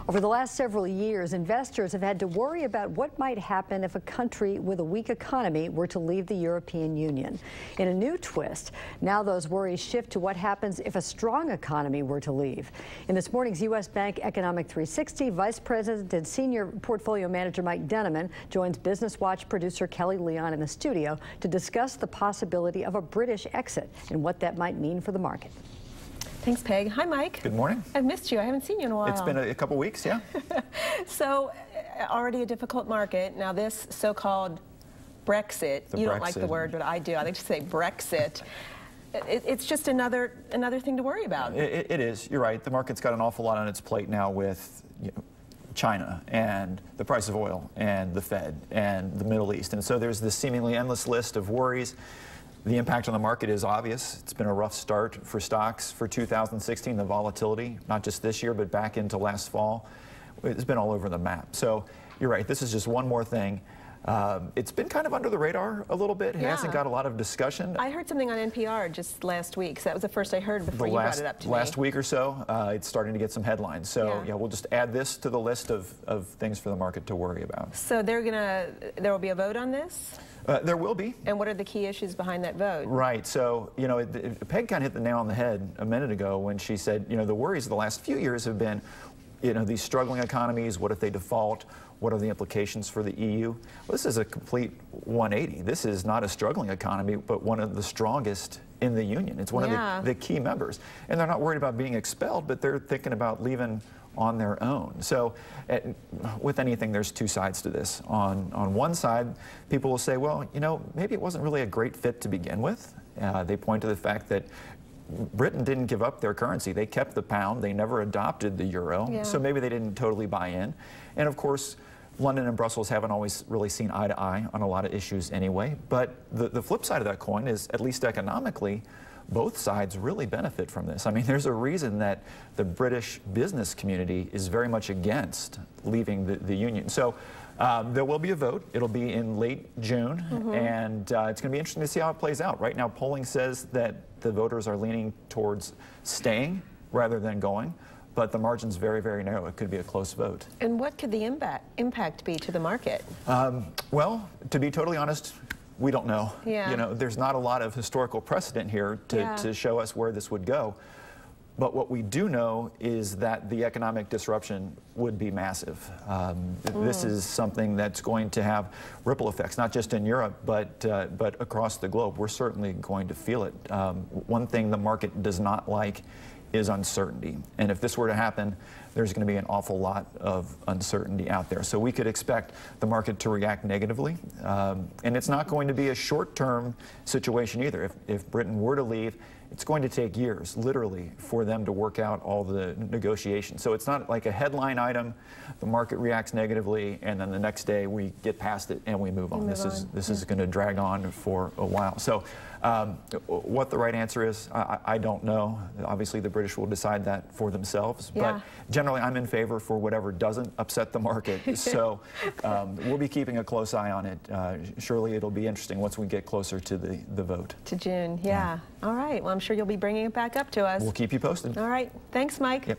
Over the last several years, investors have had to worry about what might happen if a country with a weak economy were to leave the European Union. In a new twist, now those worries shift to what happens if a strong economy were to leave. In this morning's U.S. Bank Economic 360, Vice President and Senior Portfolio Manager Mike Denneman joins Business Watch producer Kelly Leon in the studio to discuss the possibility of a British exit and what that might mean for the market. Thanks, Peg. Hi, Mike. Good morning. I've missed you. I haven't seen you in a while. It's been a couple weeks, yeah. So, already a difficult market. Now, this so-called Brexit, you don't like the word, but I do. I like to say Brexit. It's just another thing to worry about. It is. You're right. The market's got an awful lot on its plate now with China and the price of oil and the Fed and the Middle East. And so there's this seemingly endless list of worries. The impact on the market is obvious. It's been a rough start for stocks for 2016. The volatility, not just this year, but back into last fall, it's been all over the map. So you're right, this is just one more thing. It's been kind of under the radar a little bit. It hasn't got a lot of discussion. I heard something on NPR just last week, so that was the first I heard before you brought it up to me. Last week or so, it's starting to get some headlines. So yeah, we'll just add this to the list of things for the market to worry about. So there will be a vote on this? There will be. And what are the key issues behind that vote? Right. So, you know, Peg kind of hit the nail on the head a minute ago when she said, you know, the worries of the last few years have been, you know, these struggling economies, what if they default? What are the implications for the EU? Well, this is a complete 180. This is not a struggling economy, but one of the strongest in the Union. It's one of the key members. And they're not worried about being expelled, but they're thinking about leaving on their own. So with anything, there's two sides to this. On one side, people will say, well, you know, maybe it wasn't really a great fit to begin with. They point to the fact that Britain didn't give up their currency. They kept the pound. They never adopted the euro. So maybe they didn't totally buy in. And of course, London and Brussels haven't always really seen eye to eye on a lot of issues anyway. But the flip side of that coin is, at least economically, both sides really benefit from this. I mean, there's a reason that the British business community is very much against leaving the Union. So there will be a vote. It'll be in late June, and it's going to be interesting to see how it plays out. Right now, polling says that the voters are leaning towards staying rather than going, but the margin's very, very narrow. It could be a close vote. And what could the impact be to the market? Well, to be totally honest, we don't know. Yeah. You know, there's not a lot of historical precedent here to show us where this would go. But what we do know is that the economic disruption would be massive. This is something that's going to have ripple effects, not just in Europe, but across the globe. We're certainly going to feel it. One thing the market does not like is uncertainty. And if this were to happen, there's going to be an awful lot of uncertainty out there. So we could expect the market to react negatively. And it's not going to be a short-term situation either. If Britain were to leave, it's going to take years, literally, for them to work out all the negotiations. So it's not like a headline item, the market reacts negatively, and then the next day we get past it and we move on. This is going to drag on for a while. So what the right answer is, I don't know. Obviously, the British will decide that for themselves. But generally, I'm in favor for whatever doesn't upset the market. So we'll be keeping a close eye on it. Surely it'll be interesting once we get closer to the vote. To June, yeah. All right. Well, I'm sure you'll be bringing it back up to us. We'll keep you posted. All right. Thanks, Mike. Yep.